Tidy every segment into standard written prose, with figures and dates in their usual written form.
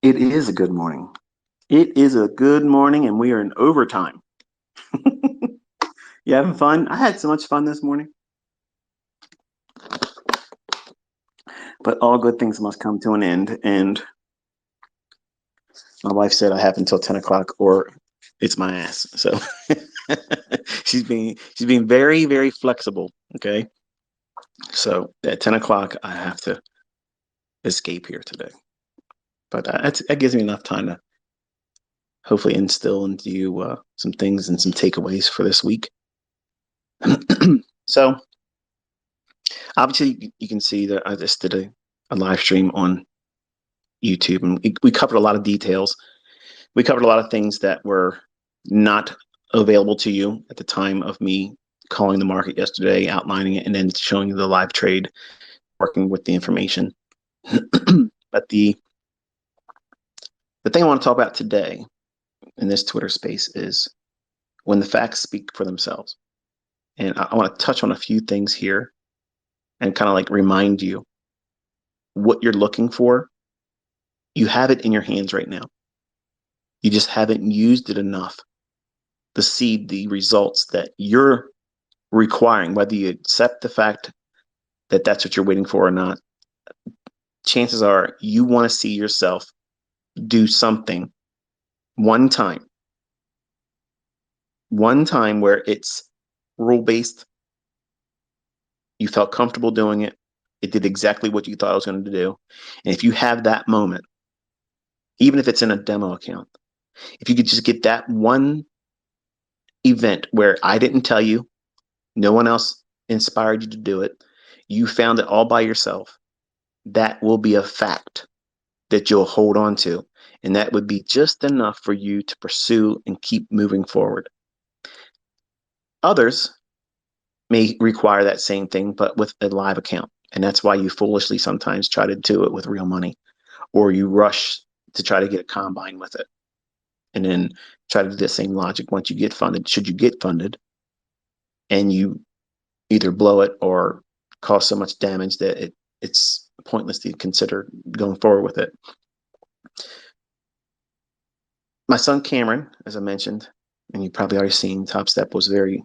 It is a good morning. It is a good morning, and we are in overtime. You having fun? I had so much fun this morning, but all good things must come to an end. And my wife said I have until 10 o'clock or it's my ass. So she's being very, very flexible. Okay. So at 10 o'clock, I have to escape here today. But that gives me enough time to hopefully instill into you some things and some takeaways for this week. So obviously, you can see that I just did a live stream on YouTube, and we covered a lot of details. We covered a lot of things that were not available to you at the time of me calling the market yesterday, outlining it, and then showing you the live trade, working with the information. But the thing I want to talk about today in this Twitter space is when the facts speak for themselves. And I want to touch on a few things here and kind of like remind you what you're looking for. You have it in your hands right now. You just haven't used it enough to see the results that you're requiring, whether you accept the fact that that's what you're waiting for or not. Chances are you want to see yourself do something one time, one time where it's rule based. You felt comfortable doing it. It did exactly what you thought it was going to do. And if you have that moment, even if it's in a demo account, if you could just get that one event where I didn't tell you, no one else inspired you to do it, you found it all by yourself, that will be a fact that you'll hold on to. And that would be just enough for you to pursue and keep moving forward. Others may require that same thing, but with a live account. And that's why you foolishly sometimes try to do it with real money, or you rush to try to get a combine with it. And then try to do the same logic once you get funded. Should you get funded and you either blow it or cause so much damage that it's pointless to consider going forward with it. My son Cameron, as I mentioned, and you've probably already seen, Top Step was very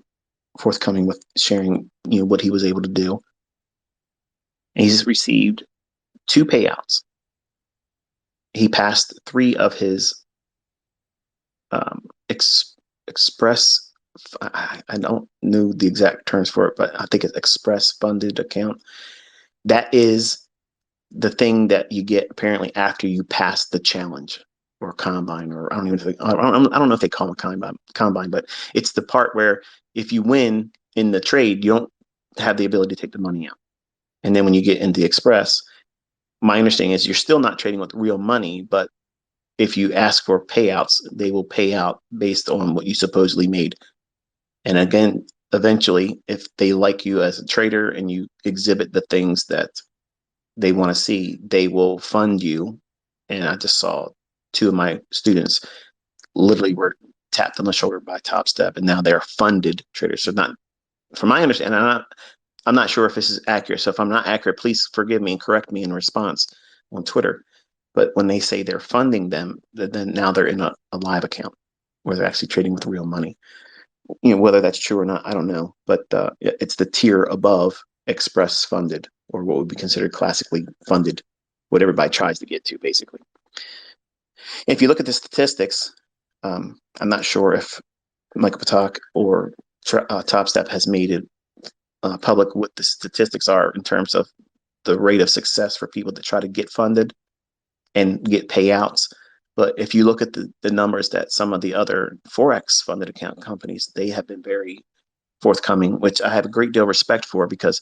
forthcoming with sharing, what he was able to do. And he's received two payouts. He passed three of his express. I don't know the exact terms for it, but I think it's express funded account. That is the thing that you get apparently after you pass the challenge or combine, or I don't know if they call it combine, but it's the part where if you win in the trade, you don't have the ability to take the money out. And then when you get in the express, my understanding is you're still not trading with real money, but if you ask for payouts, they will pay out based on what you supposedly made. And again, eventually, if they like you as a trader and you exhibit the things that they want to see, they will fund you. And I just saw two of my students literally were tapped on the shoulder by Top Step, and now they're funded traders. So not, from my understanding, I'm not sure if this is accurate. So if I'm not accurate, please forgive me and correct me in response on Twitter. But when they say they're funding them, then now they're in a live account where they're actually trading with real money. Whether that's true or not, I don't know. But it's the tier above express funded, or what would be considered classically funded, what everybody tries to get to, basically. If you look at the statistics, I'm not sure if Michael Patak or Top Step has made it public what the statistics are in terms of the rate of success for people that try to get funded and get payouts. But if you look at the numbers that some of the other Forex funded account companies, they have been very forthcoming, which I have a great deal of respect for, because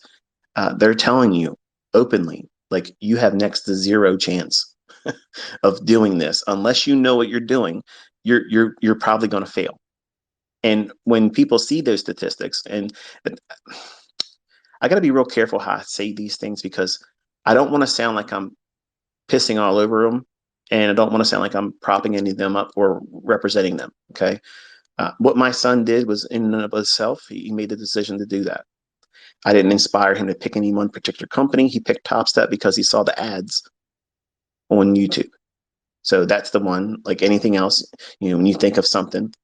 they're telling you openly, like, you have next to zero chance of doing this unless you know what you're doing. You're probably going to fail. And when people see those statistics, and I got to be real careful how I say these things, because I don't want to sound like I'm pissing all over them, and I don't want to sound like I'm propping any of them up or representing them. Okay. What my son did was in and of itself, he made the decision to do that. I didn't inspire him to pick any one particular company. He picked Top Step because he saw the ads on YouTube. So that's the one. Like anything else, when you think of something,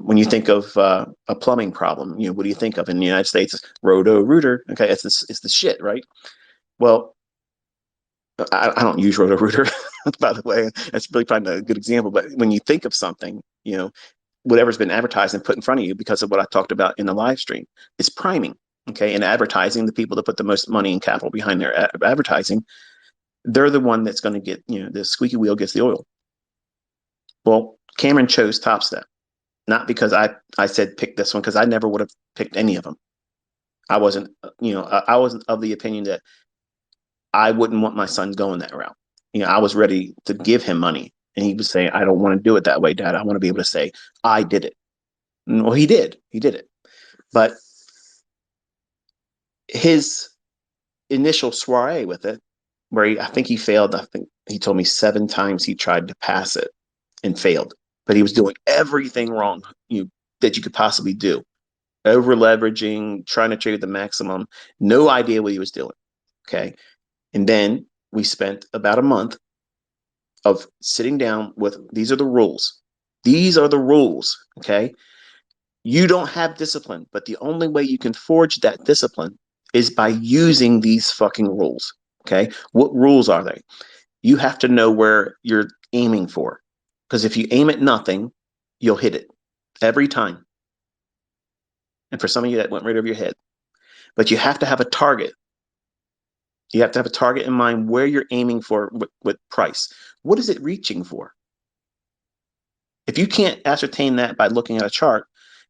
when you think of a plumbing problem, what do you think of in the United States? Roto-Rooter. Okay, it's the shit, right? Well, I don't use Roto-Rooter, by the way. That's really probably not a good example. But when you think of something, whatever's been advertised and put in front of you because of what I talked about in the live stream, it's priming. Okay, and advertising, the people that put the most money and capital behind their advertising, they're the one that's going to get, the squeaky wheel gets the oil. Well, Cameron chose Top Step, not because I said pick this one, because I never would have picked any of them. I wasn't, I wasn't of the opinion that I wouldn't want my son going that route. I was ready to give him money, and he was saying, "I don't want to do it that way, Dad. I want to be able to say I did it." Well, he did. He did it, but his initial soiree with it, where I think he failed. I think he told me 7 times he tried to pass it and failed, but he was doing everything wrong that you could possibly do. Over leveraging, trying to trade the maximum, no idea what he was doing. Okay. And then we spent about a month of sitting down with these are the rules. These are the rules. Okay. You don't have discipline, but the only way you can forge that discipline is by using these fucking rules. Okay. What rules are they? You have to know where you're aiming for. Because if you aim at nothing, you'll hit it every time. And for some of you, that went right over your head. But you have to have a target. You have to have a target in mind where you're aiming for with price. What is it reaching for? If you can't ascertain that by looking at a chart,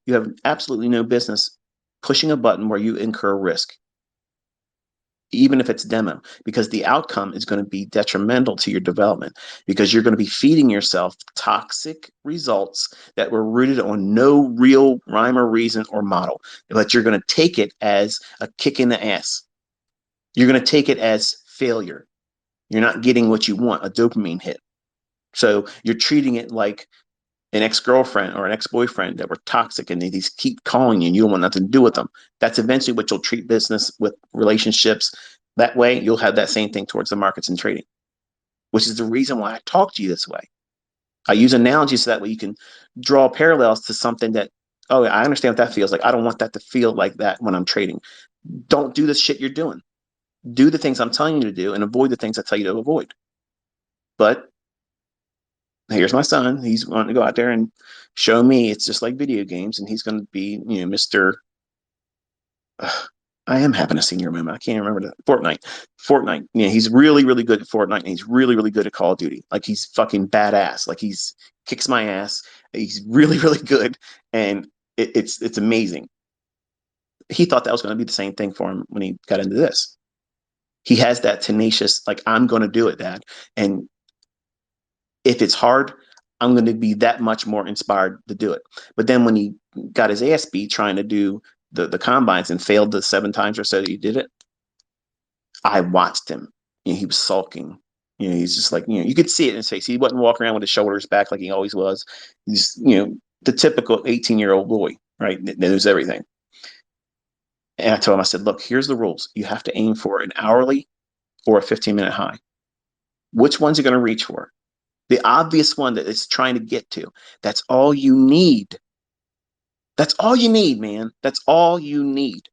you have absolutely no business pushing a button where you incur risk, even if it's demo, because the outcome is going to be detrimental to your development, because you're going to be feeding yourself toxic results that were rooted on no real rhyme or reason or model, but you're going to take it as a kick in the ass. You're going to take it as failure. You're not getting what you want, a dopamine hit. So you're treating it like an ex-girlfriend or an ex-boyfriend that were toxic and they just keep calling you and you don't want nothing to do with them. That's eventually what you'll treat business with relationships. That way you'll have that same thing towards the markets and trading, which is the reason why I talk to you this way. I use analogies so that way you can draw parallels to something that, oh, I understand what that feels like. I don't want that to feel like that when I'm trading. Don't do the shit you're doing. Do the things I'm telling you to do and avoid the things I tell you to avoid. But here's my son. He's wanting to go out there and show me it's just like video games, and he's going to be, Mr. I am having a senior moment. I can't remember that. Fortnite. Fortnite. He's really, really good at Fortnite, and he's really, really good at Call of Duty. Like he's fucking badass. Like he's kicks my ass. He's really, really good, and it's amazing. He thought that was going to be the same thing for him when he got into this. He has that tenacious, like I'm going to do it, Dad, and if it's hard, I'm going to be that much more inspired to do it. But then when he got his ass beat trying to do the combines and failed the 7 times or so that he did it, I watched him. He was sulking. He's just like, you could see it in his face. He wasn't walking around with his shoulders back like he always was. He's, the typical 18-year-old boy, right? That knows everything. And I told him, I said, look, here's the rules. You have to aim for an hourly or a 15-minute high. Which one's are going to reach for? The obvious one that it's trying to get to. That's all you need. That's all you need, man. That's all you need.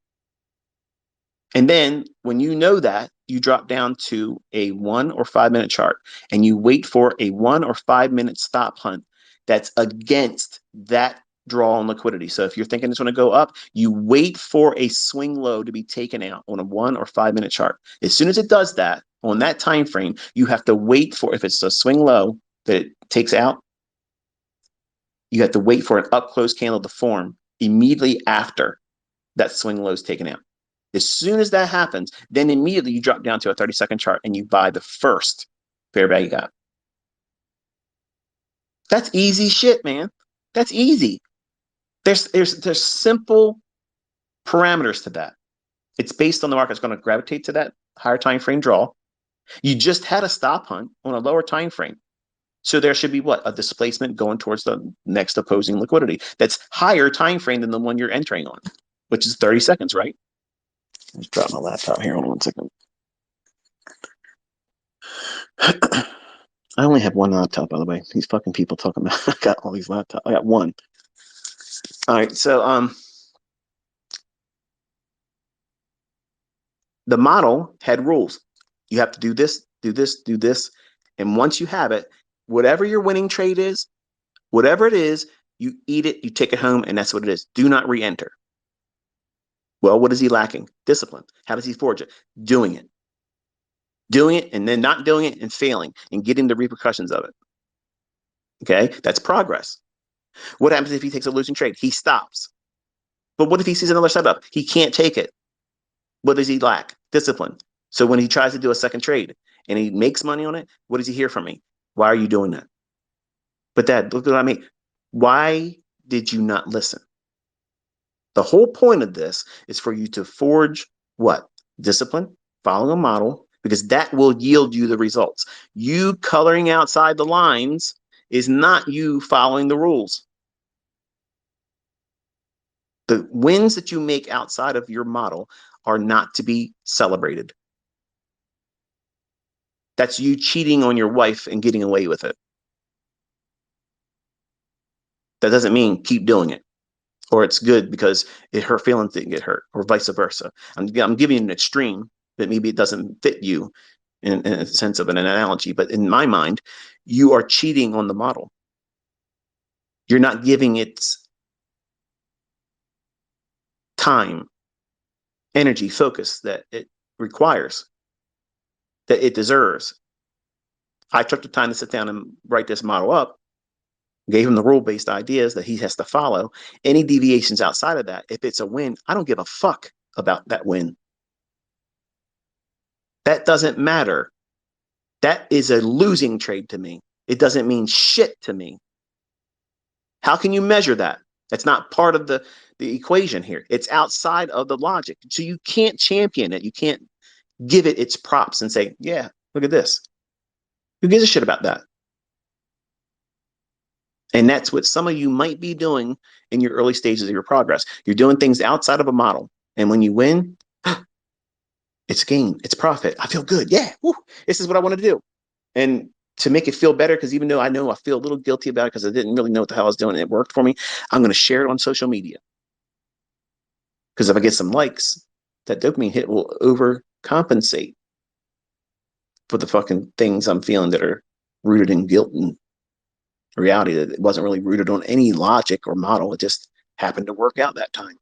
And then when you know that, you drop down to a 1 or 5 minute chart and you wait for a 1 or 5 minute stop hunt that's against that draw on liquidity. So if you're thinking it's going to go up, you wait for a swing low to be taken out on a 1 or 5 minute chart. As soon as it does that on that time frame, you have to wait for, if it's a swing low that it takes out, you have to wait for an up close candle to form immediately after that swing low is taken out. As soon as that happens, then immediately you drop down to a 30-second chart and you buy the first fair value gap. That's easy shit, man. That's easy. There's simple parameters to that. It's based on the market's going to gravitate to that higher time frame draw. You just had a stop hunt on a lower time frame. So there should be what? A displacement going towards the next opposing liquidity that's higher time frame than the one you're entering on, which is 30 seconds, right? Let's drop my laptop here. Hold on 1 second. I only have one laptop, by the way. These fucking people talking about I got all these laptops. I got one. All right, so the model had rules. You have to do this, do this, do this. And once you have it, whatever your winning trade is, whatever it is, you eat it, you take it home, and that's what it is. Do not re-enter. Well, what is he lacking? Discipline. How does he forge it? Doing it. Doing it and then not doing it and failing and getting the repercussions of it. Okay, that's progress. What happens if he takes a losing trade? He stops. But what if he sees another setup? He can't take it. What does he lack? Discipline. So when he tries to do a second trade and he makes money on it, what does he hear from me? Why are you doing that? But Dad, look what I mean. Why did you not listen? The whole point of this is for you to forge what? Discipline, following a model, because that will yield you the results. You coloring outside the lines is not you following the rules. The wins that you make outside of your model are not to be celebrated. That's you cheating on your wife and getting away with it. That doesn't mean keep doing it, or it's good because her feelings didn't get hurt, or vice versa. I'm giving you an extreme that maybe it doesn't fit you in a sense of an analogy, but in my mind, you are cheating on the model. You're not giving it time, energy, focus that it requires, that it deserves. I took the time to sit down and write this model up, gave him the rule-based ideas that he has to follow. Any deviations outside of that, if it's a win, I don't give a fuck about that win. That doesn't matter. That is a losing trade to me. It doesn't mean shit to me. How can you measure that? That's not part of the equation here. It's outside of the logic. So you can't champion it. You can't give it its props and say, yeah, look at this. Who gives a shit about that? And that's what some of you might be doing in your early stages of your progress. You're doing things outside of a model. And when you win, it's gain, it's profit. I feel good. Yeah, woo, this is what I want to do. And to make it feel better, because even though I know I feel a little guilty about it because I didn't really know what the hell I was doing and it worked for me, I'm going to share it on social media. Because if I get some likes, that dopamine hit will overcompensate for the fucking things I'm feeling that are rooted in guilt and reality, that it wasn't really rooted on any logic or model. It just happened to work out that time.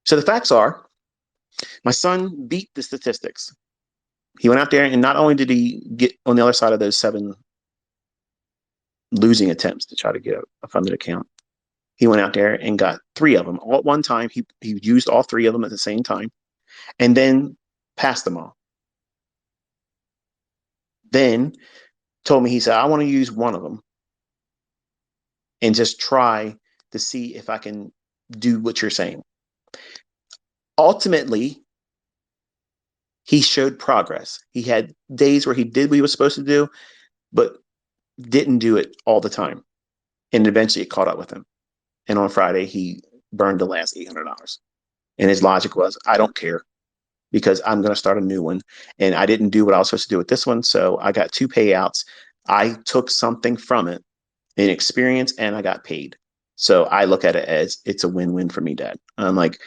So the facts are, my son beat the statistics. He went out there and not only did he get on the other side of those 7 losing attempts to try to get a funded account, he went out there and got 3 of them all at one time. He used all 3 of them at the same time and then passed them all. Then told me, he said, I want to use one of them and just try to see if I can do what you're saying. Ultimately, he showed progress. He had days where he did what he was supposed to do, but didn't do it all the time. And eventually it caught up with him. And on Friday, he burned the last $800. And his logic was, I don't care because I'm going to start a new one. And I didn't do what I was supposed to do with this one. So I got 2 payouts. I took something from it, an experience, and I got paid. So I look at it as it's a win-win for me, Dad. I'm like,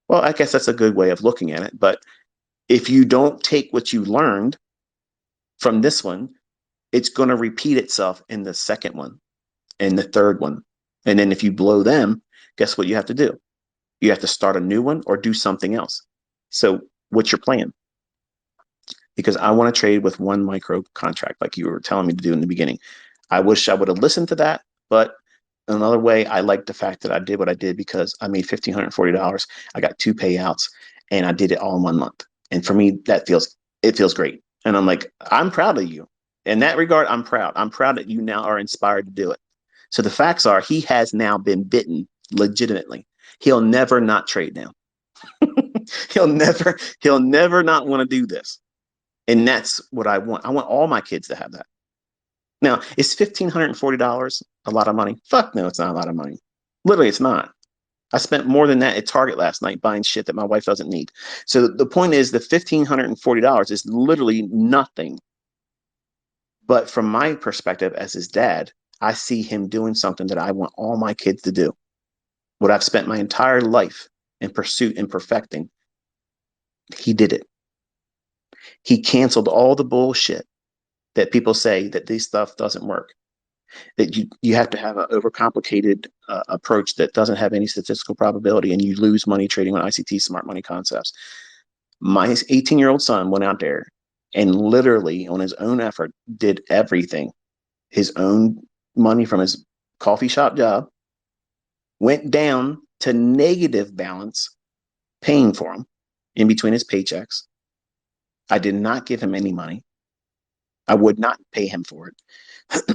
well, I guess that's a good way of looking at it. But if you don't take what you learned from this one, it's going to repeat itself in the second one and the third one. And then if you blow them, guess what you have to do? You have to start a new one or do something else. So what's your plan? Because I want to trade with 1 micro contract like you were telling me to do in the beginning. I wish I would have listened to that, but another way, I like the fact that I did what I did because I made $1,540. I got 2 payouts and I did it all in 1 month. And for me, it feels great. And I'm like, I'm proud of you. In that regard, I'm proud. I'm proud that you now are inspired to do it. So the facts are, he has now been bitten legitimately. He'll never not trade now. he'll never not want to do this. And that's what I want. I want all my kids to have that. Now, is $1,540 a lot of money? Fuck no, it's not a lot of money. Literally, it's not. I spent more than that at Target last night buying shit that my wife doesn't need. So the point is, the $1,540 is literally nothing But from my perspective as his dad, I see him doing something that I want all my kids to do. What I've spent my entire life in pursuit and perfecting, he did it. He canceled all the bullshit that people say that this stuff doesn't work. That you have to have an overcomplicated approach that doesn't have any statistical probability, and you lose money trading on ICT smart money concepts. My 18-year-old son went out there and literally on his own effort did everything. His own money from his coffee shop job went down to negative balance, paying for him in between his paychecks. I did not give him any money. I would not pay him for it.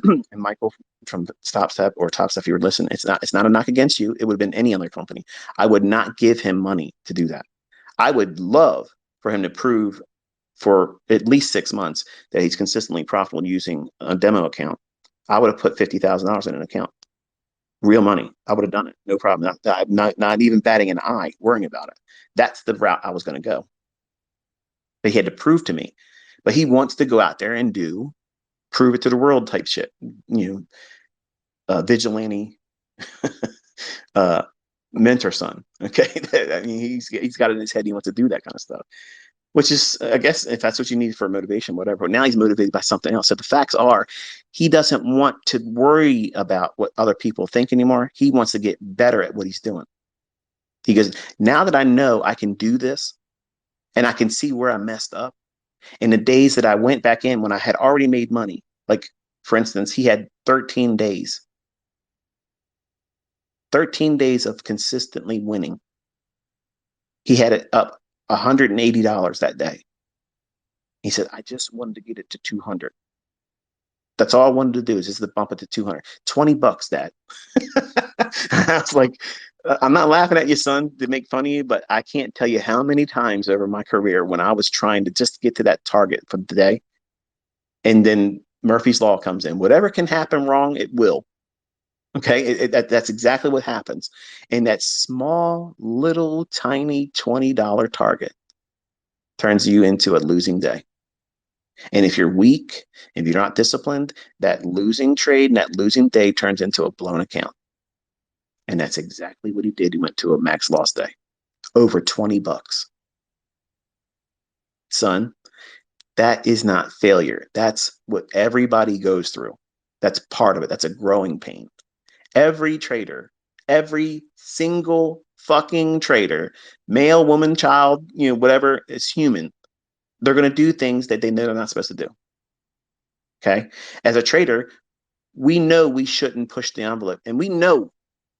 And Michael from Stop Step or Top Step, if you were listening, it's not a knock against you. It would have been any other company. I would not give him money to do that. I would love for him to prove for at least 6 months that he's consistently profitable using a demo account. I would have put $50,000 in an account, real money. I would have done it, no problem. Not even batting an eye, worrying about it. That's the route I was going to go. But he had to prove to me. But he wants to go out there and do prove it to the world type shit. Vigilante mentor son. Okay, I mean he's got it in his head. He wants to do that kind of stuff, which is, I guess, if that's what you need for motivation, whatever. But now he's motivated by something else. So the facts are, he doesn't want to worry about what other people think anymore. He wants to get better at what he's doing. He goes, now that I know I can do this, and I can see where I messed up. In the days that I went back in when I had already made money, like for instance, he had 13 days of consistently winning. He had it up $180 that day. He said, I just wanted to get it to 200. That's all I wanted to do is just to bump it to 200. $20, Dad. I was like, I'm not laughing at you, son, to make fun of you, but I can't tell you how many times over my career when I was trying to just get to that target for the day, and then Murphy's Law comes in. Whatever can happen wrong, it will. Okay, that's exactly what happens. And that small, little, tiny $20 target turns you into a losing day. And if you're weak, if you're not disciplined, that losing trade and that losing day turns into a blown account. And that's exactly what he did. He went to a max loss day, over $20. Son, that is not failure. That's what everybody goes through. That's part of it. That's a growing pain. Every trader, every single fucking trader, male, woman, child, whatever, is human. They're going to do things that they know they're not supposed to do. Okay. As a trader, we know we shouldn't push the envelope, and we know,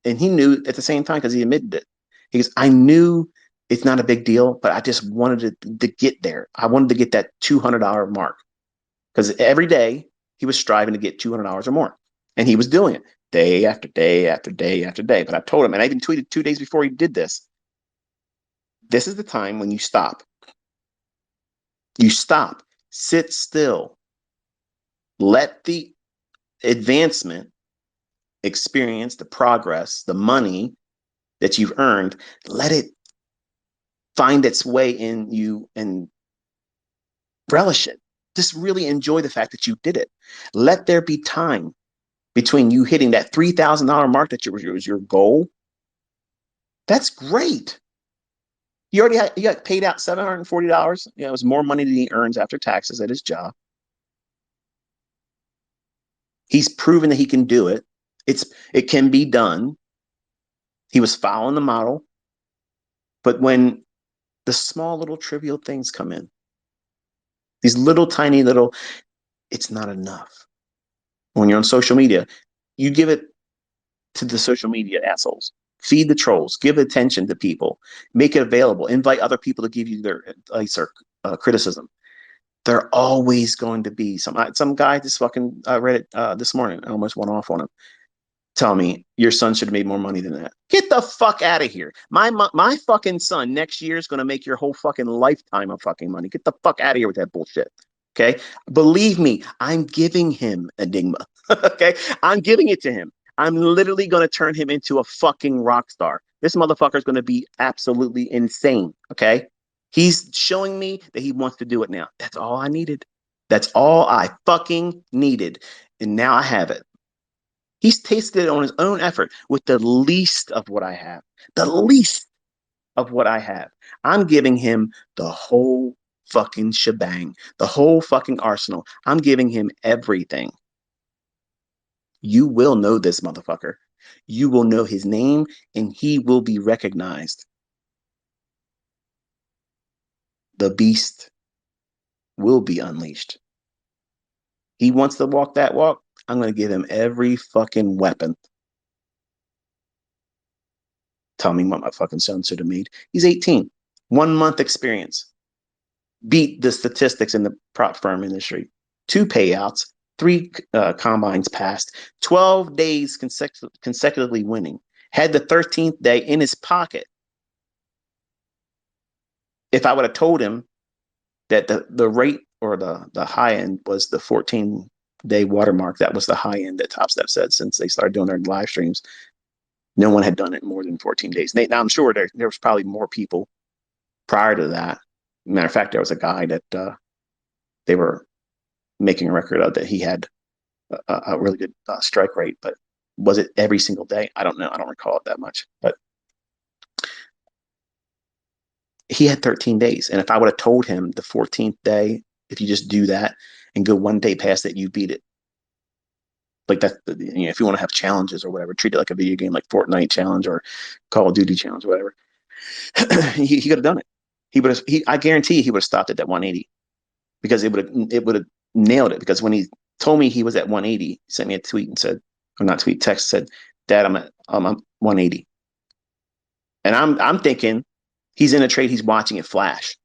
and he knew at the same time because he admitted it. He goes, I knew it's not a big deal, but I just wanted to get there. I wanted to get that $200 mark because every day he was striving to get $200 or more, and he was doing it day after day after day after day. But I told him, and I even tweeted 2 days before he did this, this is the time when you stop. You stop, sit still, let the advancement experience, the progress, the money that you've earned, let it find its way in you and relish it. Just really enjoy the fact that you did it. Let there be time between you hitting that $3,000 mark that was your goal. That's great. You got paid out $740. It was more money than he earns after taxes at his job. He's proven that he can do it. It can be done. He was following the model. But when the small little trivial things come in, these little tiny little, it's not enough. When you're on social media, you give it to the social media assholes. Feed the trolls. Give attention to people. Make it available. Invite other people to give you their advice or criticism. There always going to be some guy just fucking read it this morning. I almost went off on him. Tell me your son should have made more money than that. Get the fuck out of here. My fucking son next year is going to make your whole fucking lifetime of fucking money. Get the fuck out of here with that bullshit. Okay. Believe me, I'm giving him Enigma. Okay. I'm giving it to him. I'm literally going to turn him into a fucking rock star. This motherfucker is going to be absolutely insane. Okay. He's showing me that he wants to do it now. That's all I needed. That's all I fucking needed. And now I have it. He's tasted it on his own effort with the least of what I have. The least of what I have. I'm giving him the whole fucking shebang, the whole fucking arsenal. I'm giving him everything. You will know this motherfucker. You will know his name and he will be recognized. The beast will be unleashed. He wants to walk that walk. I'm going to give him every fucking weapon. Tell me what my fucking son should have made. He's 18. 1 month experience. Beat the statistics in the prop firm industry. 2 payouts, 3 combines passed, 12 days consecutively winning. Had the 13th day in his pocket. If I would have told him that the rate or the high end was the 14-day watermark, that was the high end that Top Step said since they started doing their live streams. No one had done it in more than 14 days. Now, I'm sure there was probably more people prior to that. Matter of fact, there was a guy that they were making a record of that he had a really good strike rate, but was it every single day? I don't know. I don't recall it that much, but he had 13 days. And if I would have told him the 14th day, if you just do that and go 1 day past it, you beat it. Like that, you know, if you want to have challenges or whatever, treat it like a video game, like Fortnite challenge or Call of Duty challenge, or whatever. he could have done it. I guarantee he would have stopped at that 180 because it would have nailed it. Because when he told me he was at 180, he sent me a tweet and said, or not tweet, text said, "Dad, I'm 180," and I'm thinking he's in a trade, he's watching it flash.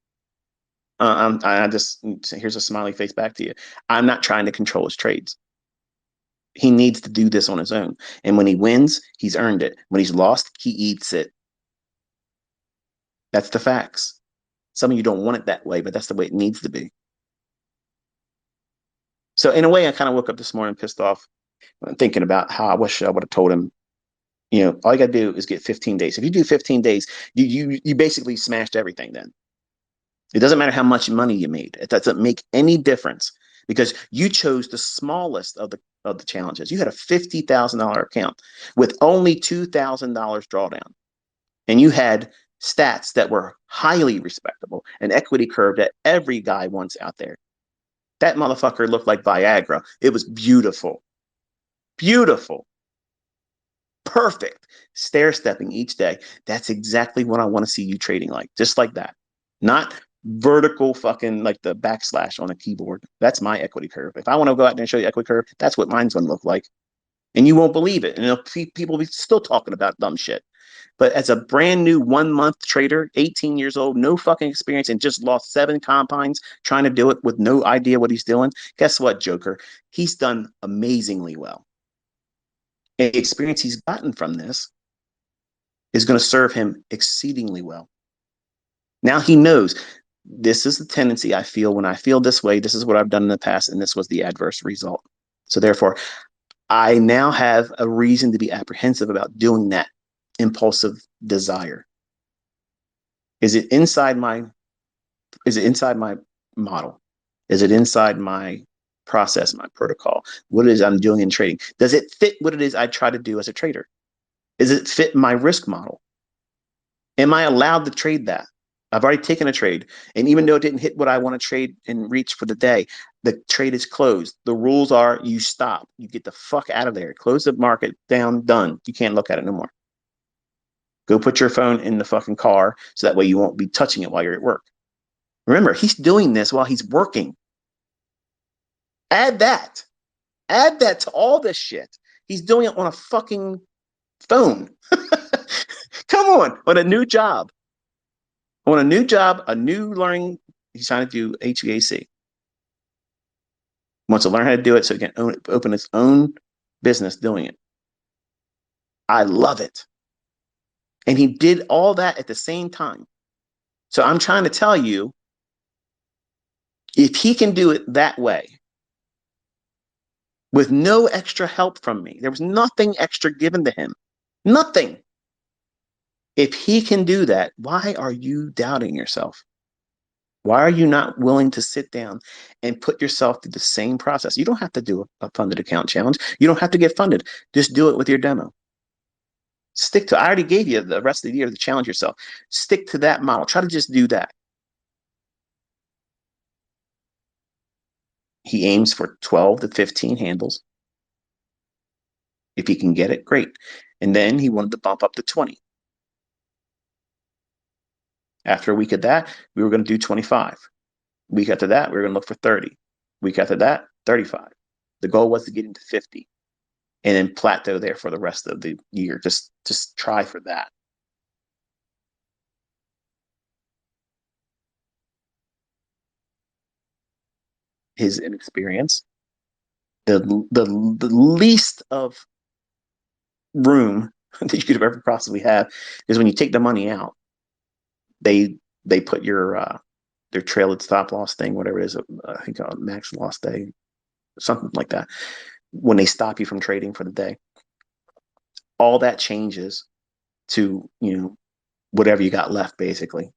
I just here's a smiley face back to you. I'm not trying to control his trades. He needs to do this on his own. And when he wins, he's earned it. When he's lost, he eats it. That's the facts. Some of you don't want it that way, but that's the way it needs to be. So in a way, I kind of woke up this morning pissed off, thinking about how I wish I would have told him, you know, all you got to do is get 15 days. If you do 15 days, you basically smashed everything then. It doesn't matter how much money you made. It doesn't make any difference because you chose the smallest of the challenges. You had a $50,000 account with only $2,000 drawdown, and you had stats that were highly respectable, an equity curve that every guy wants out there. That motherfucker looked like Viagra. It was beautiful, beautiful, perfect, stair stepping each day. That's exactly what I want to see you trading like, just like that, not vertical fucking like the backslash on a keyboard. That's my equity curve. If I want to go out there and show you equity curve, that's what mine's going to look like. And you won't believe it. And people will be still talking about dumb shit. But as a brand new 1 month trader, 18 years old, no fucking experience, and just lost 7 combines trying to do it with no idea what he's doing, guess what, Joker? He's done amazingly well. And the experience he's gotten from this is going to serve him exceedingly well. Now he knows this is the tendency I feel when I feel this way. This is what I've done in the past, and this was the adverse result. So therefore, I now have a reason to be apprehensive about doing that impulsive desire. Is it inside my model? Is it inside my process, my protocol? What it is I'm doing in trading? Does it fit what it is I try to do as a trader? Is it fit my risk model? Am I allowed to trade that? I've already taken a trade. And even though it didn't hit what I want to trade and reach for the day, the trade is closed. The rules are you stop. You get the fuck out of there. Close the market down, done. You can't look at it no more. Go put your phone in the fucking car so that way you won't be touching it while you're at work. Remember, he's doing this while he's working. Add that. Add that to all this shit. He's doing it on a fucking phone. Come on a new job. On a new job, a new learning. He's trying to do HVAC. Wants to learn how to do it so he can open his own business doing it. I love it. And he did all that at the same time. So I'm trying to tell you, if he can do it that way, with no extra help from me, there was nothing extra given to him. Nothing. If he can do that, why are you doubting yourself? Why are you not willing to sit down and put yourself through the same process? You don't have to do a funded account challenge. You don't have to get funded. Just do it with your demo. Stick to, I already gave you the rest of the year to challenge yourself. Stick to that model. Try to just do that. He aims for 12 to 15 handles. If he can get it, great. And then he wanted to bump up to 20. After a week of that, we were going to do 25. Week after that, we were going to look for 30. Week after that, 35. The goal was to get into 50 and then plateau there for the rest of the year. Just try for that. His inexperience, the least of room that you could ever possibly have is when you take the money out, they put your their trailing stop loss thing, whatever it is, I think max loss day, something like that. When they stop you from trading for the day, all that changes to, whatever you got left basically.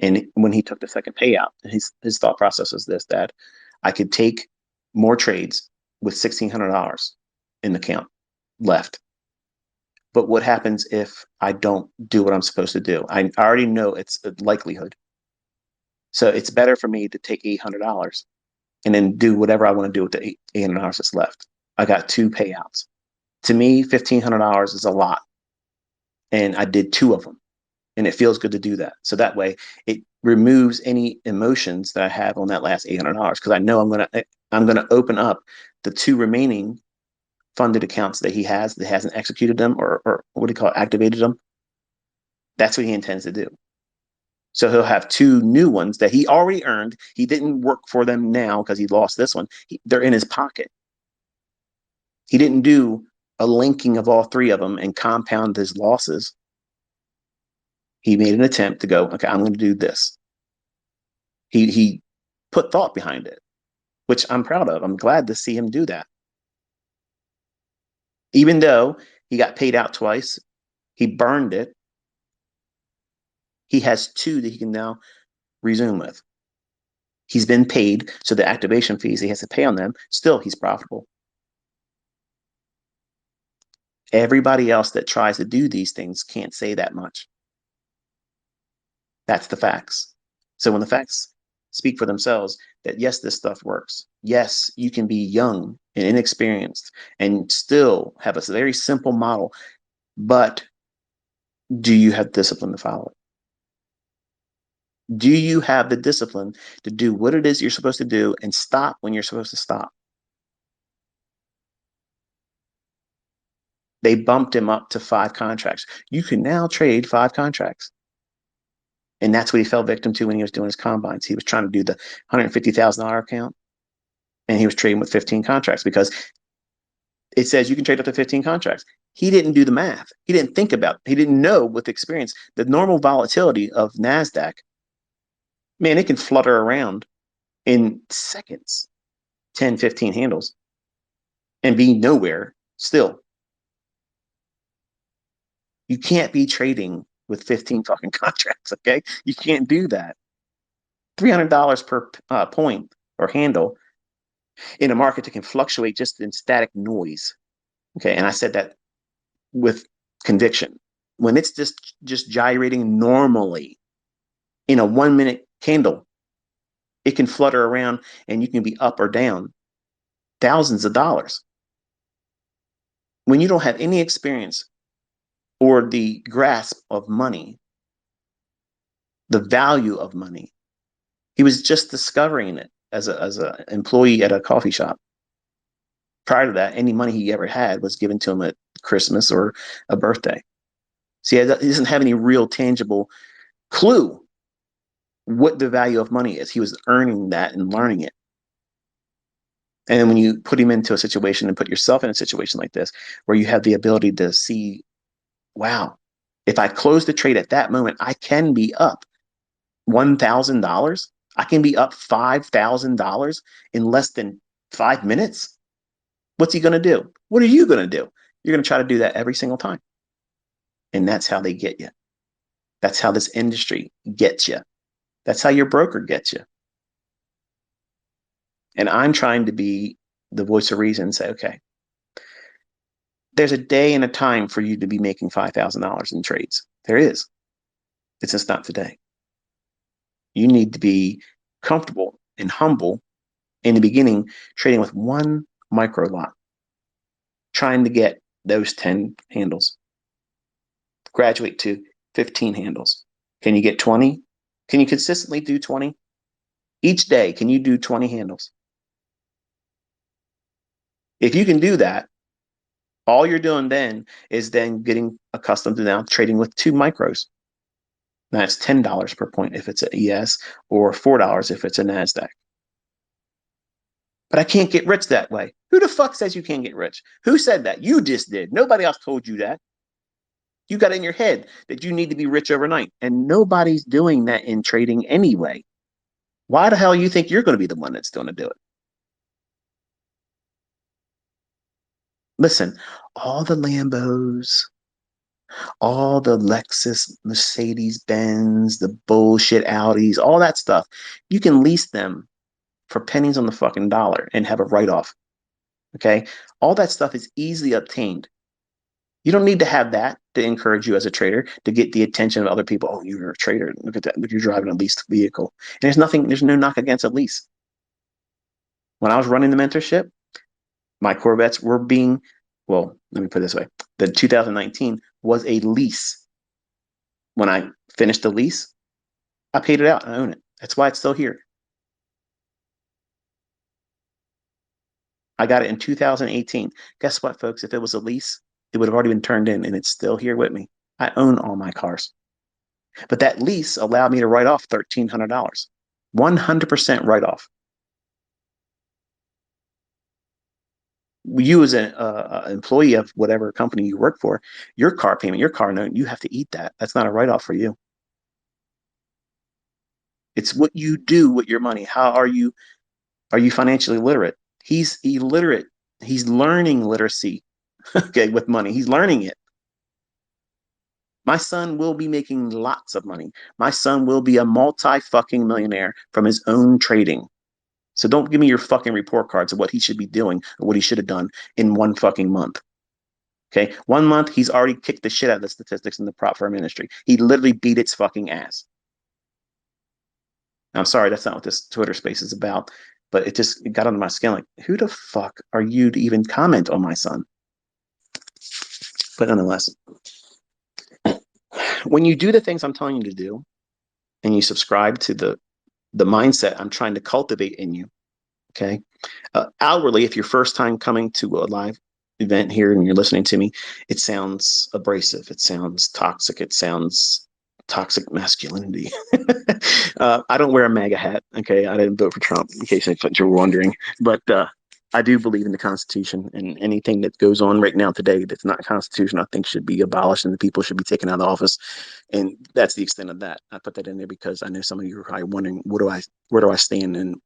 And when he took the second payout, his thought process was this: that I could take more trades with $1,600 in the account left. But what happens if I don't do what I'm supposed to do? I already know it's a likelihood. So it's better for me to take $800 and then do whatever I want to do with the $800 that's left. I got two payouts. To me, $1,500 is a lot. And I did two of them. And it feels good to do that. So that way it removes any emotions that I have on that last $800 because I know I'm gonna open up the two remaining funded accounts that he has that hasn't executed them or what do you call it, activated them. That's what he intends to do. So he'll have two new ones that he already earned. He didn't work for them now because he lost this one. They're in his pocket. He didn't do a linking of all three of them and compound his losses. He made an attempt to go, okay, I'm going to do this. He put thought behind it, which I'm proud of. I'm glad to see him do that. Even though he got paid out twice, he burned it. He has two that he can now resume with. He's been paid, so the activation fees he has to pay on them, still he's profitable. Everybody else that tries to do these things can't say that much. That's the facts. So when the facts speak for themselves, that yes, this stuff works. Yes, you can be young and inexperienced and still have a very simple model, but do you have discipline to follow it? Do you have the discipline to do what it is you're supposed to do and stop when you're supposed to stop? They bumped him up to 5 contracts. You can now trade 5 contracts. And that's what he fell victim to when he was doing his combines. He was trying to do the $150,000 account and he was trading with 15 contracts because it says you can trade up to 15 contracts. He didn't do the math. He didn't think about it. He didn't know with experience the normal volatility of NASDAQ. Man, it can flutter around in seconds, 10, 15 handles and be nowhere still. You can't be trading with 15 fucking contracts, okay? You can't do that. $300 per point or handle in a market that can fluctuate just in static noise. Okay, and I said that with conviction. When it's just gyrating normally in a 1 minute candle, it can flutter around and you can be up or down thousands of dollars. When you don't have any experience or the grasp of money, the value of money, he was just discovering it as a employee at a coffee shop. Prior to that, any money he ever had was given to him at Christmas or a birthday. See, he doesn't have any real tangible clue what the value of money is. He was earning that and learning it. And then when you put him into a situation and put yourself in a situation like this, where you have the ability to see, wow, if I close the trade at that moment, I can be up $1,000. I can be up $5,000 in less than 5 minutes. What's he going to do? What are you going to do? You're going to try to do that every single time. And that's how they get you. That's how this industry gets you. That's how your broker gets you. And I'm trying to be the voice of reason and say, okay, there's a day and a time for you to be making $5,000 in trades. There is. It's just not today. You need to be comfortable and humble in the beginning, trading with one micro lot, trying to get those 10 handles, graduate to 15 handles. Can you get 20? Can you consistently do 20? Each day, can you do 20 handles? If you can do that, all you're doing then is then getting accustomed to now trading with two micros. That's $10 per point if it's an ES or $4 if it's a NASDAQ. But I can't get rich that way. Who the fuck says you can't get rich? Who said that? You just did. Nobody else told you that. You got in your head that you need to be rich overnight. And nobody's doing that in trading anyway. Why the hell you think you're going to be the one that's going to do it? Listen, all the Lambos, all the Lexus, Mercedes Benz, the bullshit Audis, all that stuff, you can lease them for pennies on the fucking dollar and have a write off. Okay. All that stuff is easily obtained. You don't need to have that to encourage you as a trader to get the attention of other people. Oh, you're a trader. Look at that. Look, you're driving a leased vehicle. And there's no knock against a lease. When I was running the mentorship, my Corvettes were being, well, let me put it this way. The 2019 was a lease. When I finished the lease, I paid it out. I own it. That's why it's still here. I got it in 2018. Guess what, folks? If it was a lease, it would have already been turned in and it's still here with me. I own all my cars. But that lease allowed me to write off $1,300, 100% write off. You, as an employee of whatever company you work for, your car payment, your car note, you have to eat that. That's not a write off for you. It's what you do with your money. How are you? Are you financially literate? He's illiterate. He's learning literacy. Okay, with money, he's learning it. My son will be making lots of money. My son will be a multi fucking millionaire from his own trading. So don't give me your fucking report cards of what he should be doing or what he should have done in one fucking month. Okay. 1 month, he's already kicked the shit out of the statistics in the prop firm industry. He literally beat its fucking ass. I'm sorry, that's not what this Twitter space is about, but it got under my skin. Like, who the fuck are you to even comment on my son? But nonetheless, when you do the things I'm telling you to do and you subscribe to the mindset I'm trying to cultivate in you, okay? Outwardly, if you're first time coming to a live event here and you're listening to me, it sounds abrasive. It sounds toxic. It sounds toxic masculinity. I don't wear a MAGA hat. Okay. I didn't vote for Trump, in case you're wondering. But I do believe in the Constitution, and anything that goes on right now today that's not Constitution, I think should be abolished and the people should be taken out of office. And that's the extent of that. I put that in there because I know some of you are probably wondering, where do I stand, and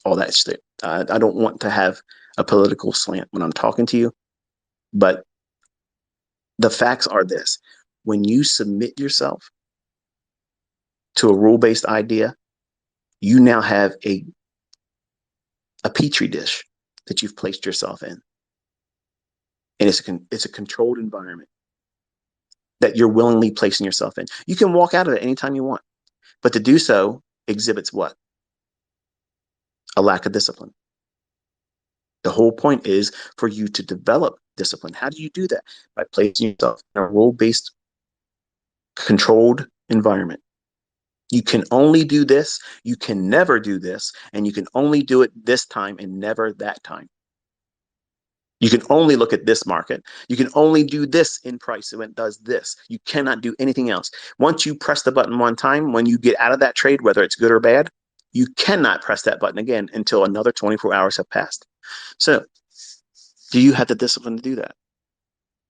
all that shit. I don't want to have a political slant when I'm talking to you, but the facts are this: when you submit yourself to a rule-based idea, you now have a petri dish that you've placed yourself in, and it's a controlled environment that you're willingly placing yourself in. You can walk out of it anytime you want, but to do so exhibits what? A lack of discipline. The whole point is for you to develop discipline. How do you do that? By placing yourself in a rule-based, controlled environment. You can only do this, you can never do this, and you can only do it this time and never that time. You can only look at this market. You can only do this in price when it does this. You cannot do anything else. Once you press the button one time, when you get out of that trade, whether it's good or bad, you cannot press that button again until another 24 hours have passed. So, do you have the discipline to do that?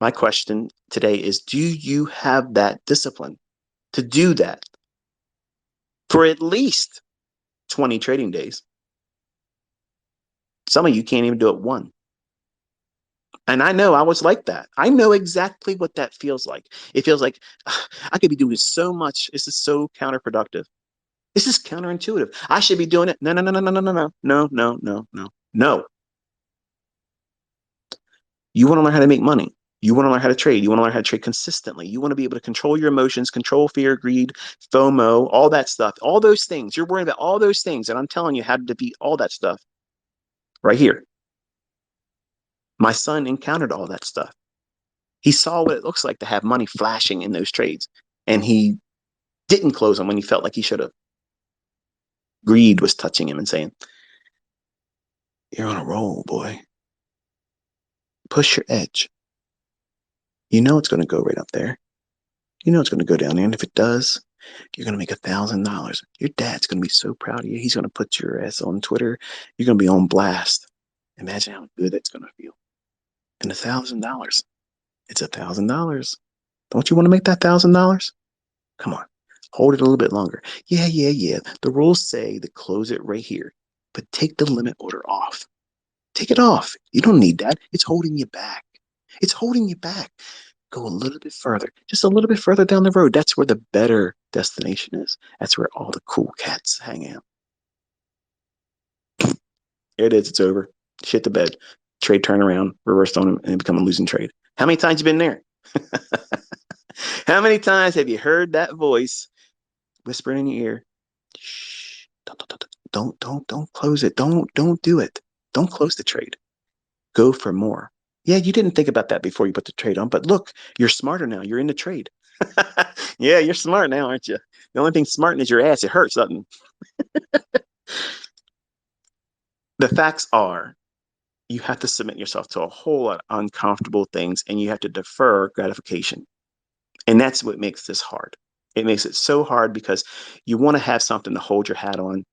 My question today is, do you have that discipline to do that for at least 20 trading days? Some of you can't even do it one. And I know I was like that. I know exactly what that feels like. It feels like I could be doing so much. This is so counterproductive. This is counterintuitive. I should be doing it. No, no, no, no, no, no, no, no, no, no, no, no, no. You want to learn how to make money. You want to learn how to trade. You want to learn how to trade consistently. You want to be able to control your emotions, control fear, greed, FOMO, all that stuff, all those things. You're worrying about all those things. And I'm telling you how to defeat all that stuff right here. My son encountered all that stuff. He saw what it looks like to have money flashing in those trades. And he didn't close them when he felt like he should have. Greed was touching him and saying, you're on a roll, boy. Push your edge. You know it's going to go right up there. You know it's going to go down there. And if it does, you're going to make $1,000. Your dad's going to be so proud of you. He's going to put your ass on Twitter. You're going to be on blast. Imagine how good that's going to feel. And $1,000. It's $1,000. Don't you want to make that $1,000? Come on. Hold it a little bit longer. Yeah. The rules say to close it right here, but take the limit order off. Take it off. You don't need that. It's holding you back. It's holding you back. Go a little bit further, just a little bit further down the road. That's where the better destination is. That's where all the cool cats hang out. There it is. It's over. Shit the bed. Trade turnaround, reversed on him, and become a losing trade. How many times you been there? How many times have you heard that voice whispering in your ear? Shh, don't close it. Don't do it. Don't close the trade. Go for more. Yeah, you didn't think about that before you put the trade on, but look, you're smarter now. You're in the trade. Yeah, you're smart now, aren't you? The only thing smarting is your ass. It hurts something. The facts are you have to submit yourself to a whole lot of uncomfortable things and you have to defer gratification. And that's what makes this hard. It makes it so hard because you want to have something to hold your hat on,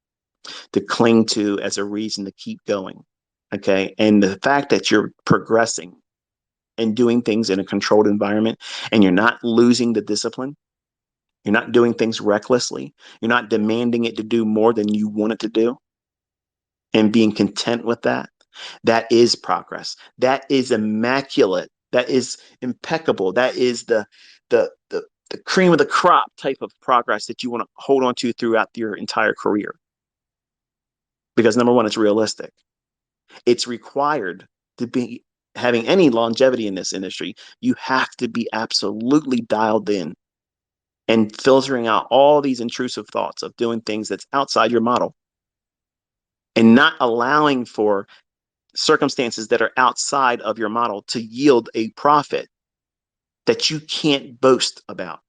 to cling to as a reason to keep going. Okay. And the fact that you're progressing and doing things in a controlled environment and you're not losing the discipline, you're not doing things recklessly, you're not demanding it to do more than you want it to do, and being content with that, that is progress. That is immaculate. That is impeccable. That is the cream of the crop type of progress that you want to hold on to throughout your entire career. Because number one, it's realistic. It's required to be having any longevity in this industry. You have to be absolutely dialed in and filtering out all these intrusive thoughts of doing things that's outside your model and not allowing for circumstances that are outside of your model to yield a profit that you can't boast about,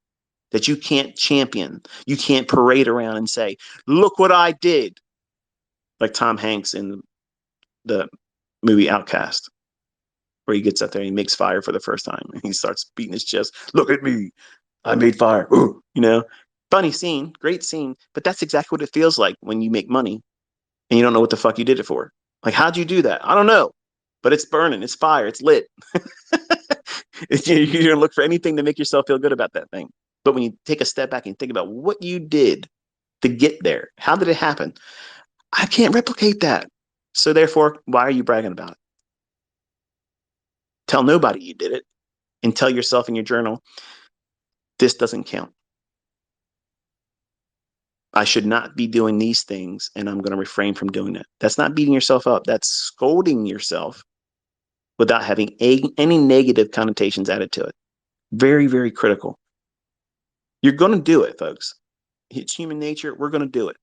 that you can't champion. You can't parade around and say, look what I did. Like Tom Hanks in the movie Outcast, where he gets up there and he makes fire for the first time and he starts beating his chest. Look at me. I made fire. Ooh, you know, funny scene, great scene. But that's exactly what it feels like when you make money and you don't know what the fuck you did it for. Like, how'd you do that? I don't know, but it's burning. It's fire. It's lit. You're going to look for anything to make yourself feel good about that thing. But when you take a step back and think about what you did to get there, how did it happen? I can't replicate that. So therefore, why are you bragging about it? Tell nobody you did it and tell yourself in your journal, this doesn't count. I should not be doing these things and I'm going to refrain from doing it. That's not beating yourself up. That's scolding yourself without having any negative connotations added to it. Very, very critical. You're going to do it, folks. It's human nature. We're going to do it.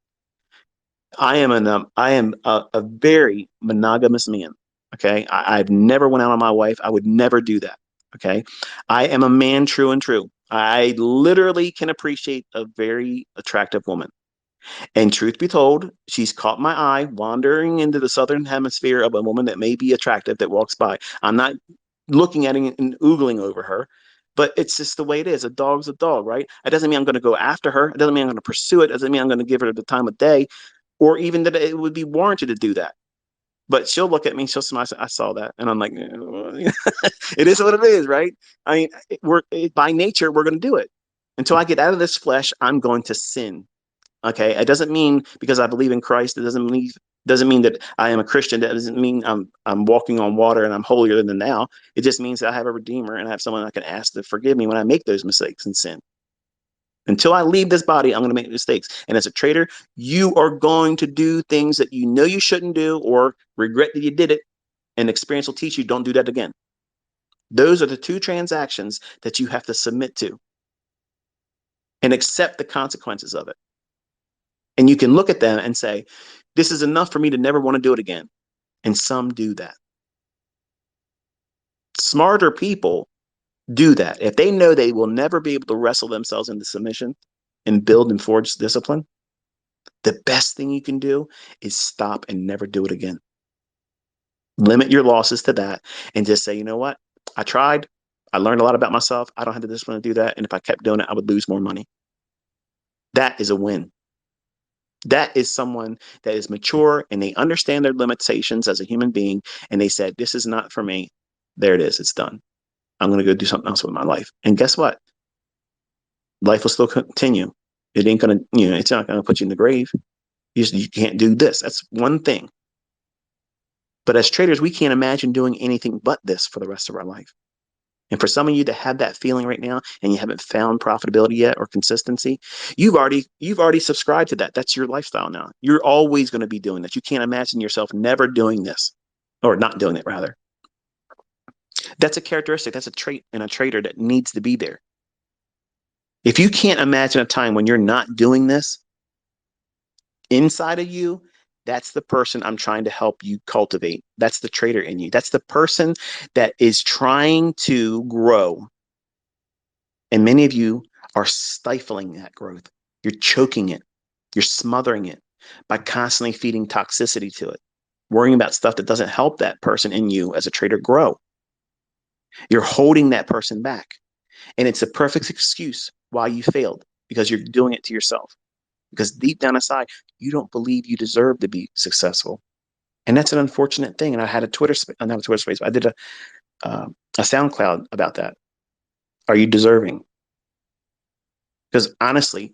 I am a very monogamous man. Okay. I've never went out on my wife. I would never do that. Okay. I am a man true and true. I literally can appreciate a very attractive woman. And truth be told, she's caught my eye wandering into the southern hemisphere of a woman that may be attractive that walks by. I'm not looking at it and oogling over her, but it's just the way it is. A dog's a dog, right? It doesn't mean I'm going to go after her. It doesn't mean I'm going to pursue it. It doesn't mean I'm going to give her the time of day or even that it would be warranted to do that. But she'll look at me, she'll smile, I saw that. And I'm like, it is what it is, right? I mean, by nature, we're going to do it. Until I get out of this flesh, I'm going to sin. Okay, it doesn't mean because I believe in Christ. It doesn't mean that I am a Christian. That doesn't mean I'm walking on water and I'm holier than thou. It just means that I have a Redeemer and I have someone I can ask to forgive me when I make those mistakes and sin. Until I leave this body, I'm going to make mistakes. And as a trader, you are going to do things that you know you shouldn't do or regret that you did it. And experience will teach you don't do that again. Those are the two transactions that you have to submit to and accept the consequences of it. And you can look at them and say, this is enough for me to never want to do it again. And some do that. Smarter people do that. If they know they will never be able to wrestle themselves into submission and build and forge discipline, the best thing you can do is stop and never do it again. Limit your losses to that and just say, you know what? I tried. I learned a lot about myself. I don't have the discipline to do that. And if I kept doing it, I would lose more money. That is a win. That is someone that is mature and they understand their limitations as a human being. And they said, this is not for me. There it is. It's done. I'm going to go do something else with my life. And guess what? Life will still continue. It ain't going to, it's not going to put you in the grave. You can't do this. That's one thing. But as traders, we can't imagine doing anything but this for the rest of our life. And for some of you to have that feeling right now and you haven't found profitability yet or consistency, you've already subscribed to that. That's your lifestyle now. You're always going to be doing this. You can't imagine yourself never doing this or not doing it, rather. That's a characteristic. That's a trait in a trader that needs to be there. If you can't imagine a time when you're not doing this inside of you, that's the person I'm trying to help you cultivate. That's the trader in you. That's the person that is trying to grow. And many of you are stifling that growth. You're choking it. You're smothering it by constantly feeding toxicity to it, worrying about stuff that doesn't help that person in you as a trader grow. You're holding that person back. And it's a perfect excuse why you failed, because you're doing it to yourself. Because deep down inside, you don't believe you deserve to be successful. And that's an unfortunate thing. And I had a Twitter, not a Twitter space, but I did a SoundCloud about that. Are you deserving? Because honestly,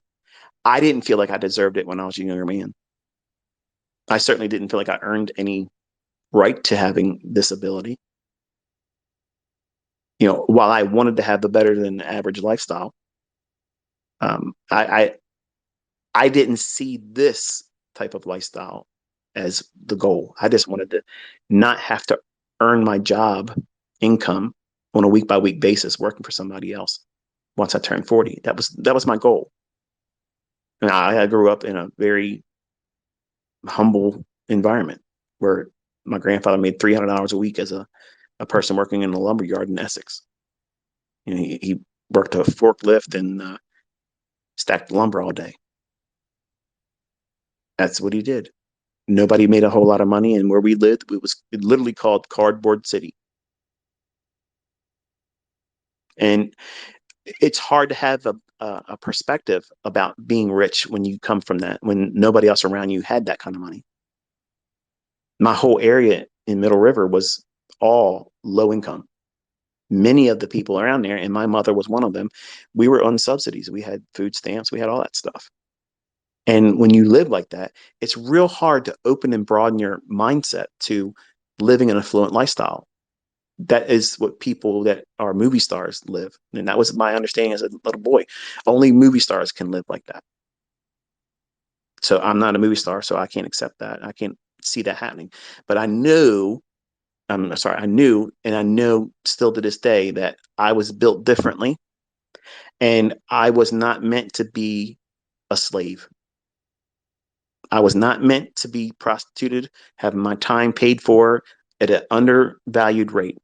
I didn't feel like I deserved it when I was a younger man. I certainly didn't feel like I earned any right to having this ability. While I wanted to have the better than average lifestyle, I didn't see this type of lifestyle as the goal. I just wanted to not have to earn my job income on a week by week basis working for somebody else once I turned 40. That was my goal. And I grew up in a very humble environment where my grandfather made $300 a week as a person working in a lumber yard in Essex. He worked a forklift and stacked lumber all day. That's what he did. Nobody made a whole lot of money, and where we lived, it was literally called Cardboard City. And it's hard to have a perspective about being rich when you come from that, when nobody else around you had that kind of money. My whole area in Middle River was all low income. Many of the people around there, and my mother was one of them, we were on subsidies. We had food stamps. We had all that stuff. And when you live like that, it's real hard to open and broaden your mindset to living an affluent lifestyle. That is what people that are movie stars live. And that was my understanding as a little boy. Only movie stars can live like that. So I'm not a movie star, so I can't accept that. I can't see that happening. But I knew, and I know still to this day that I was built differently and I was not meant to be a slave. I was not meant to be prostituted, have my time paid for at an undervalued rate.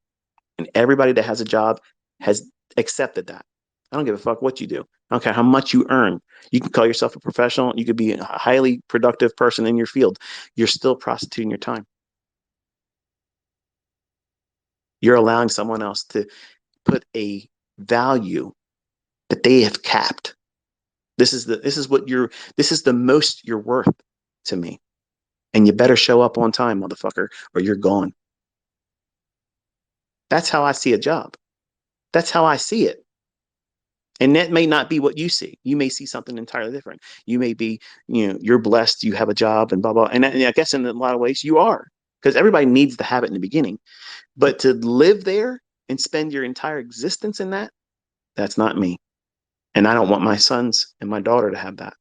And everybody that has a job has accepted that. I don't give a fuck what you do. I don't care how much you earn. You can call yourself a professional. You could be a highly productive person in your field. You're still prostituting your time. You're allowing someone else to put a value that they have capped. This is the most you're worth to me. And you better show up on time, motherfucker, or you're gone. That's how I see a job. That's how I see it. And that may not be what you see. You may see something entirely different. You may be, you're blessed, you have a job and blah, blah. And I guess in a lot of ways you are, because everybody needs to have it in the beginning. But to live there and spend your entire existence in that, that's not me. And I don't want my sons and my daughter to have that.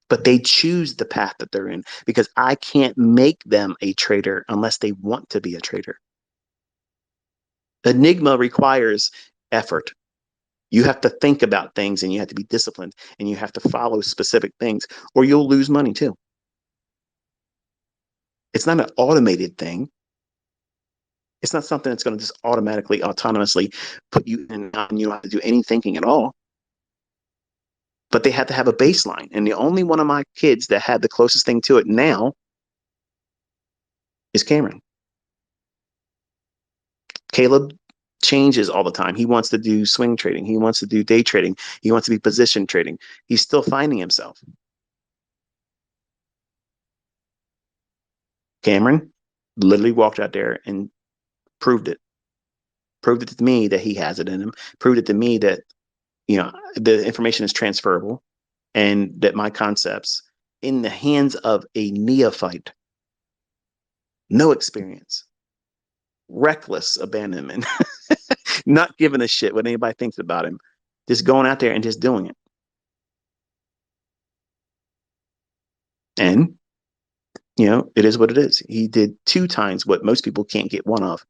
But they choose the path that they're in because I can't make them a trader unless they want to be a trader. Enigma requires effort. You have to think about things and you have to be disciplined and you have to follow specific things or you'll lose money too. It's not an automated thing. It's not something that's going to just automatically, autonomously put you in and you don't have to do any thinking at all. But they have to have a baseline. And the only one of my kids that had the closest thing to it now is Cameron. Caleb changes all the time. He wants to do swing trading. He wants to do day trading. He wants to be position trading. He's still finding himself. Cameron literally walked out there and proved it. Proved it to me that he has it in him. Proved it to me that, the information is transferable and that my concepts in the hands of a neophyte, no experience, reckless abandonment, not giving a shit what anybody thinks about him, just going out there and just doing it. And, it is what it is. He did 2 times what most people can't get one of.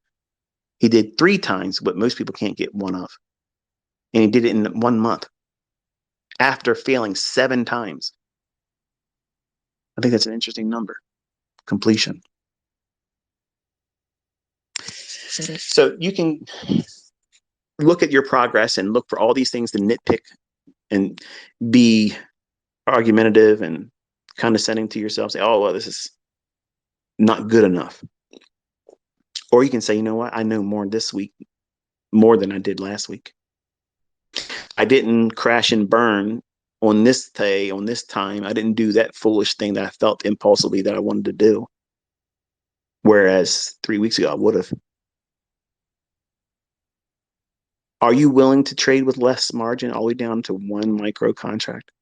He did 3 times what most people can't get one of. And he did it in 1 month after failing 7 times. I think that's an interesting number. Completion. So you can look at your progress and look for all these things to nitpick and be argumentative and condescending to yourself. Say, oh, well, this is not good enough. Or you can say, you know what? I know more this week, more than I did last week. I didn't crash and burn on this day, on this time. I didn't do that foolish thing that I felt impulsively that I wanted to do. Whereas 3 weeks ago, I would have. Are you willing to trade with less margin all the way down to 1 micro contract?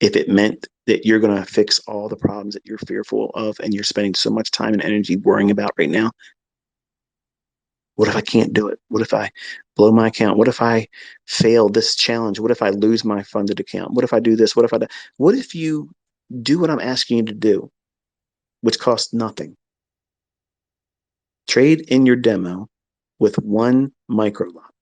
If it meant that you're going to fix all the problems that you're fearful of and you're spending so much time and energy worrying about right now. What if I can't do it? What if I blow my account? What if I fail this challenge? What if I lose my funded account? What if I do this? What if I do? What if you do what I'm asking you to do, which costs nothing? Trade in your demo with 1 micro lot.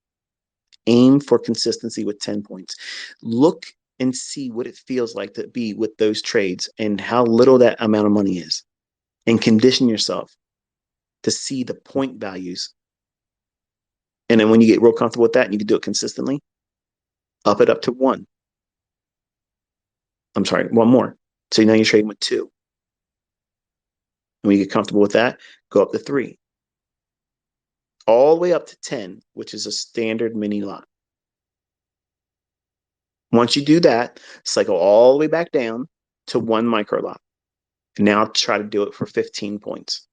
Aim for consistency with 10 points. Look and see what it feels like to be with those trades and how little that amount of money is. And condition yourself to see the point values. And then when you get real comfortable with that and you can do it consistently, up it up to 1. I'm sorry, 1 more. So now you're trading with 2. And when you get comfortable with that, go up to 3. All the way up to 10, which is a standard mini lot. Once you do that, cycle all the way back down to 1 micro lot. Now try to do it for 15 points.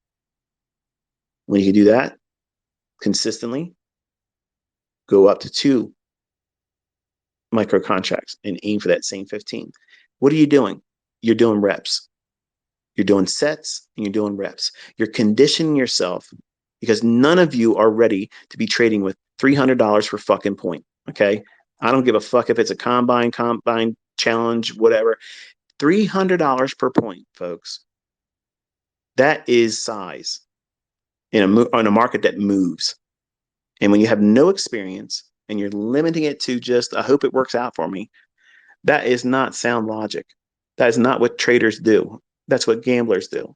When you can do that consistently, go up to 2 micro contracts and aim for that same 15. What are you doing? You're doing reps. You're doing sets and you're doing reps. You're conditioning yourself because none of you are ready to be trading with $300 for fucking point. Okay. I don't give a fuck if it's a combine challenge, whatever. $300 per point, folks. That is size in a market that moves. And when you have no experience and you're limiting it to just, I hope it works out for me, that is not sound logic. That is not what traders do. That's what gamblers do.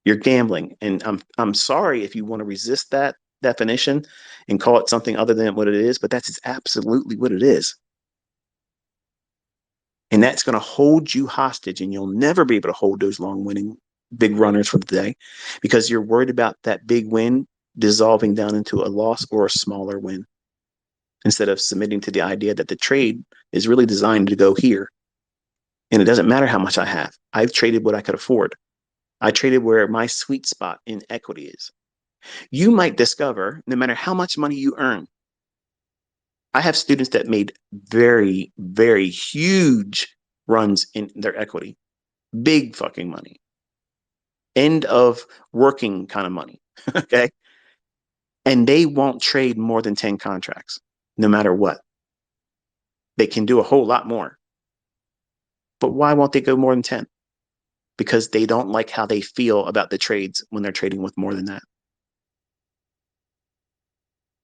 You're gambling. And I'm sorry if you want to resist that definition and call it something other than what it is, but that's absolutely what it is. And that's going to hold you hostage, and you'll never be able to hold those long winning big runners for the day because you're worried about that big win dissolving down into a loss or a smaller win instead of submitting to the idea that the trade is really designed to go here. And it doesn't matter how much I have. I've traded what I could afford. I traded where my sweet spot in equity is. You might discover, no matter how much money you earn, I have students that made very, very huge runs in their equity, big fucking money, end of working kind of money. Okay. And they won't trade more than 10 contracts, no matter what. They can do a whole lot more. But why won't they go more than 10? Because they don't like how they feel about the trades when they're trading with more than that.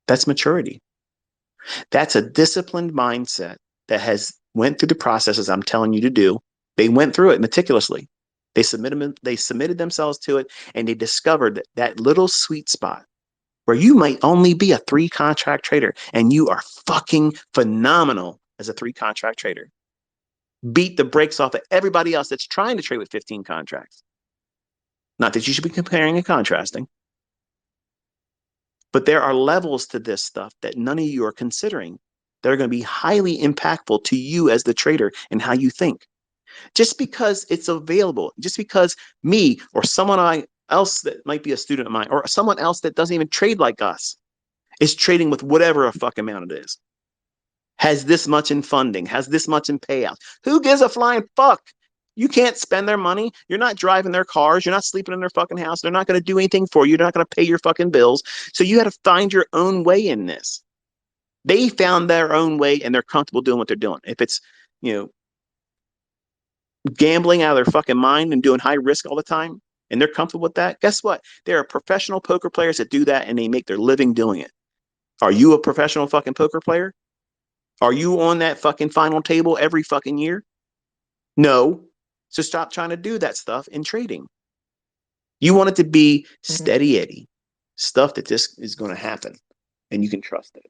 That's maturity. That's a disciplined mindset that has went through the processes I'm telling you to do. They went through it meticulously. They submitted themselves to it, and they discovered that little sweet spot where you might only be a 3-contract trader and you are fucking phenomenal as a 3-contract trader. Beat the brakes off of everybody else that's trying to trade with 15 contracts. Not that you should be comparing and contrasting, but there are levels to this stuff that none of you are considering that are going to be highly impactful to you as the trader and how you think. Just because it's available, just because me or someone else that might be a student of mine or someone else that doesn't even trade like us is trading with whatever a fuck amount it is, has this much in funding, has this much in payouts. Who gives a flying fuck? You can't spend their money. You're not driving their cars. You're not sleeping in their fucking house. They're not going to do anything for you. They're not going to pay your fucking bills. So you got to find your own way in this. They found their own way and they're comfortable doing what they're doing. If it's, gambling out of their fucking mind and doing high risk all the time, and they're comfortable with that, guess what? There are professional poker players that do that and they make their living doing it. Are you a professional fucking poker player? Are you on that fucking final table every fucking year? No. So stop trying to do that stuff in trading. You want it to be steady Eddie, stuff that just is going to happen and you can trust it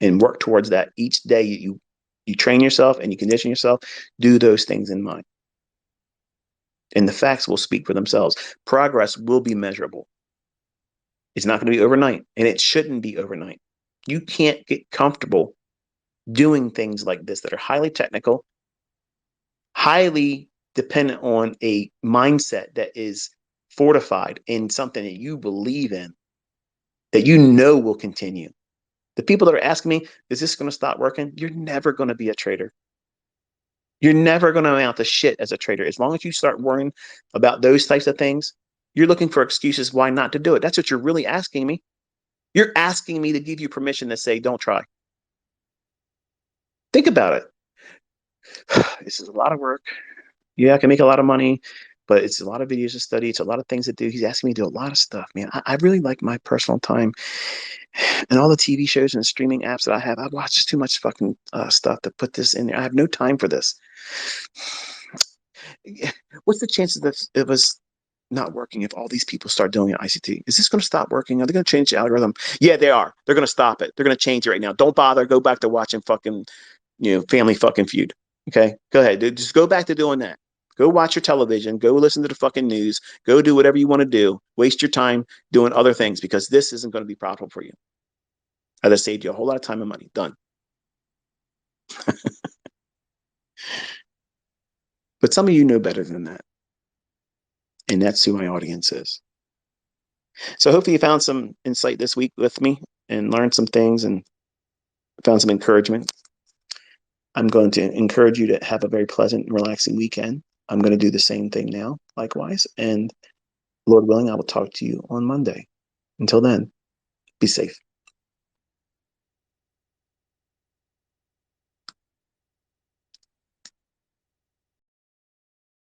and work towards that each day. You train yourself and you condition yourself, do those things in mind. And the facts will speak for themselves. Progress will be measurable. It's not going to be overnight, and it shouldn't be overnight. You can't get comfortable doing things like this that are highly technical, highly dependent on a mindset that is fortified in something that you believe in, that you know will continue. The people that are asking me, is this going to stop working? You're never going to be a trader. You're never going to amount to shit as a trader. As long as you start worrying about those types of things, you're looking for excuses why not to do it. That's what you're really asking me. You're asking me to give you permission to say, don't try. Think about it. This is a lot of work. Yeah, I can make a lot of money, but it's a lot of videos to study. It's a lot of things to do. He's asking me to do a lot of stuff, man. I really like my personal time and all the TV shows and streaming apps that I have. I watch too much fucking stuff to put this in there. I have no time for this. What's the chances of us not working if all these people start doing ICT? Is this going to stop working? Are they going to change the algorithm? Yeah, they are. They're going to stop it. They're going to change it right now. Don't bother. Go back to watching fucking, Family fucking Feud. Okay, go ahead. Just go back to doing that. Go watch your television. Go listen to the fucking news. Go do whatever you want to do. Waste your time doing other things because this isn't going to be profitable for you. As I saved you a whole lot of time and money. Done. But some of you know better than that. And that's who my audience is. So hopefully you found some insight this week with me and learned some things and found some encouragement. I'm going to encourage you to have a very pleasant and relaxing weekend. I'm going to do the same thing now, likewise. And Lord willing, I will talk to you on Monday. Until then, be safe.